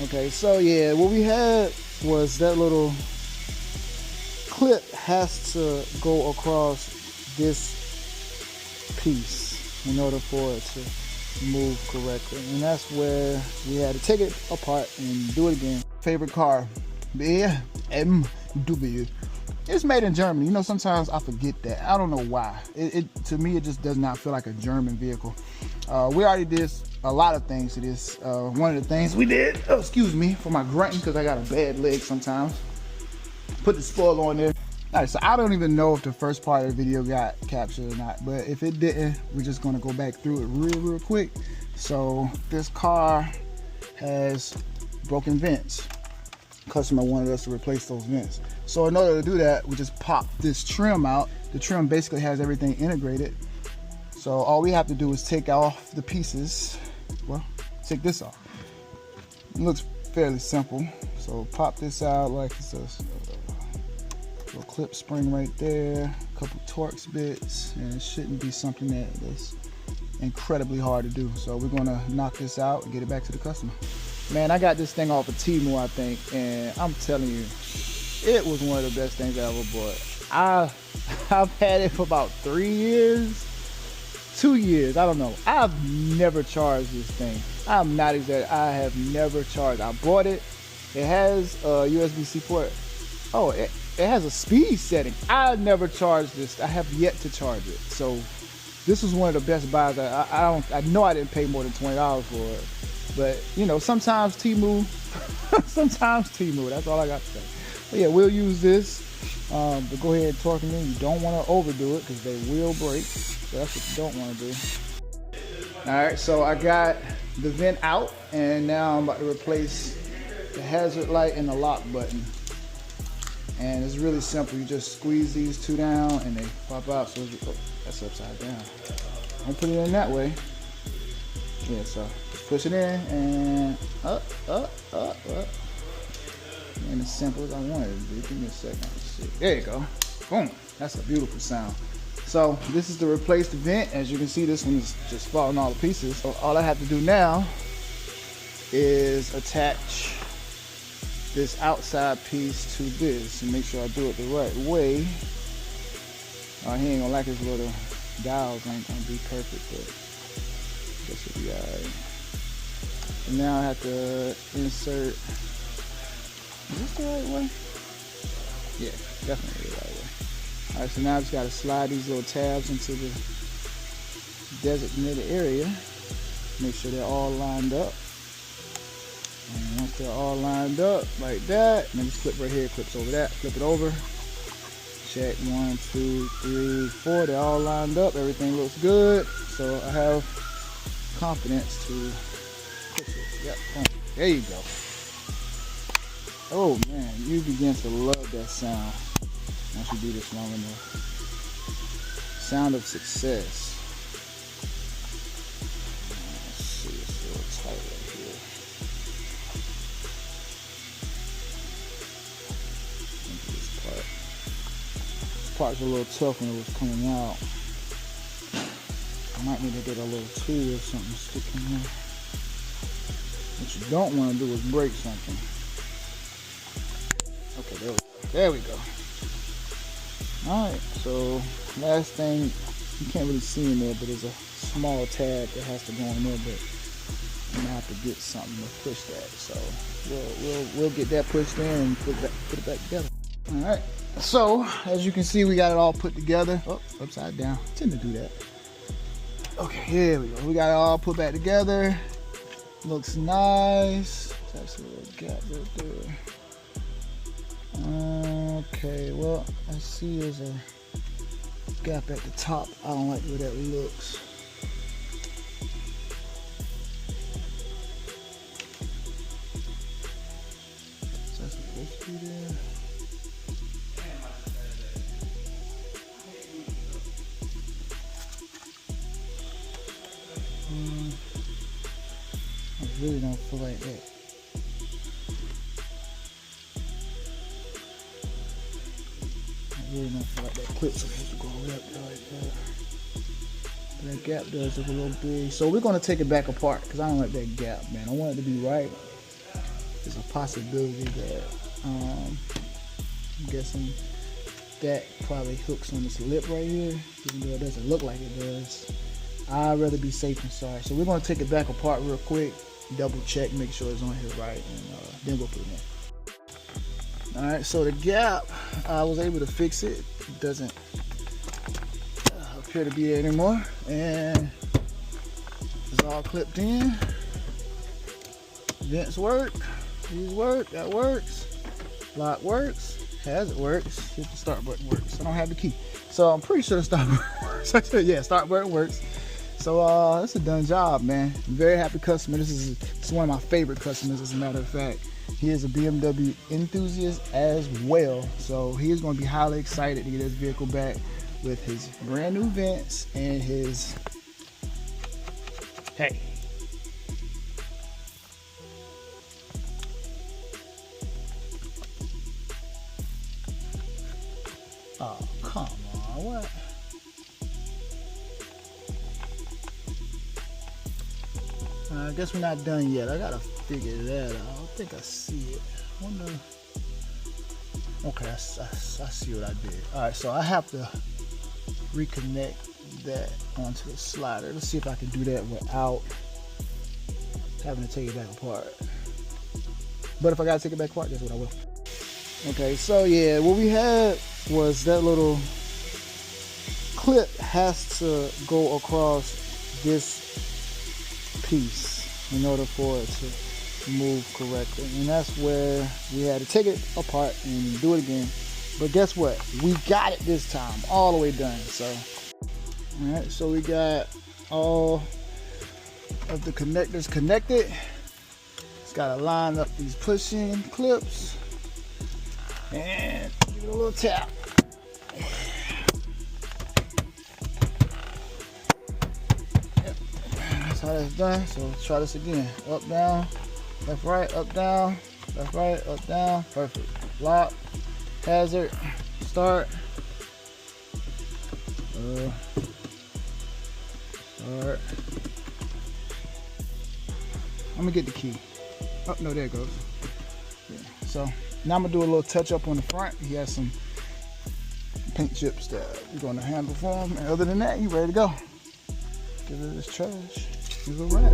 Okay, so yeah, what we had was that little clip has to go across this piece in order for it to move correctly, and that's where we had to take it apart and do it again. Favorite car, BMW. It's made in Germany. You know, sometimes I forget that. I don't know why. To me, it just does not feel like a German vehicle. We already did a lot of things to this. One of the things we did, excuse me for my grunting because I got a bad leg sometimes. Put the spoiler on there. All right, so I don't even know if the first part of the video got captured or not, but if it didn't, we're just gonna go back through it real quick. So this car has broken vents. Customer wanted us to replace those vents. So in order to do that, we just pop this trim out. The trim basically has everything integrated. So all we have to do is take off the pieces. Well, take this off. It looks fairly simple. So pop this out like it's a little clip spring right there, a couple Torx bits, and it shouldn't be something that's incredibly hard to do. So we're gonna knock this out and get it back to the customer. Man, I got this thing off of Temu, I think, and I'm telling you, it was one of the best things I ever bought. I've had it for about 3 years, 2 years, I don't know. I've never charged this thing. I'm not exaggerating. I have never charged. I bought it. It has a USB-C port. Oh, it has a speed setting. I never charged this. I have yet to charge it. So this was one of the best buys. I know I didn't pay more than $20 for it. But, you know, sometimes Temu, that's all I got to say. But yeah, we'll use this. But go ahead and torque them in. You don't want to overdo it because they will break. So that's what you don't want to do. All right, so I got the vent out, and now I'm about to replace the hazard light and the lock button. And it's really simple. You just squeeze these two down and they pop out. So that's upside down. Don't put it in that way. Yeah, so just push it in and up. And as simple as I wanted it to be. Give me a second. Let's see. There you go. Boom. That's a beautiful sound. So this is to replace the vent. As you can see, this one is just falling all to pieces. So all I have to do now is attach this outside piece to this and make sure I do it the right way. He ain't gonna like his little dials, ain't gonna be perfect, but this will be alright. And now I have to insert. Is this the right way? Yeah, definitely the right way. Alright, so now I just gotta slide these little tabs into the designated area. Make sure they're all lined up. And once they're all lined up like that, and then this clip right here clips over that, flip it over. Check 1, 2, 3, 4. They're all lined up. Everything looks good. So I have confidence to push it. Yep, boom. There you go. Oh man, you begin to love that sound once you do this long enough. Sound of success. Let's see, it's a little tight right here. This part's a little tough when it was coming out. I might need to get a little tool or something to stick in there. What you don't want to do is break something. Okay, there we go. Alright, so last thing, you can't really see in there, but there's a small tab that has to go in there, but I'm gonna have to get something to push that. So we'll get that pushed in and put it back together. Alright, so as you can see, we got it all put together. Oh, upside down. I tend to do that. Okay, here we go. We got it all put back together. Looks nice. That's a little gap right there. Okay, well, I see there's a gap at the top. I don't like the way that looks. Is that supposed to be there? I really don't feel like that. I really don't feel like that clip's supposed to go up there like that. But that gap does look a little big. So we're gonna take it back apart because I don't like that gap, man. I want it to be right. there's a possibility that I'm guessing that probably hooks on this lip right here, even though it doesn't look like it does. I'd rather be safe than sorry. So we're gonna take it back apart real quick, double check, make sure it's on here right, and then we'll put it in. All right, so the gap, I was able to fix it. It doesn't appear to be there anymore, and it's all clipped in. Vents work, these work, that works, lock works. As it works, if the start button works. I don't have the key, so I'm pretty sure the start button works. Yeah, start button works. So it's a done job, man. I'm very happy customer. This is one of my favorite customers, as a matter of fact. He is a BMW enthusiast as well, so he is going to be highly excited to get his vehicle back with his brand new vents and his hey. Oh, come on, what? I guess we're not done yet. I gotta figure that out. I think I see it. Wonder. Okay, I see what I did. All right, so I have to reconnect that onto the slider. Let's see if I can do that without having to take it back apart. But if I gotta take it back apart, guess what I will. Okay, so yeah, what we had was that little clip has to go across this piece in order for it to move correctly, and that's where we had to take it apart and do it again. But guess what, we got it this time, all the way done. So all right, so we got all of the connectors connected. It's got to line up these push-in clips and give it a little tap. Yep. That's how that's done. So let's try this again. Up, down, left, right, up, down, left, right, up, down. Perfect. Lock, hazard, start. Start. I'm gonna get the key. Oh no, there it goes. Yeah. So now I'm gonna do a little touch up on the front. He has some paint chips that we're gonna handle for him. And other than that, he's ready to go. Get rid of this trash. He's a wrap.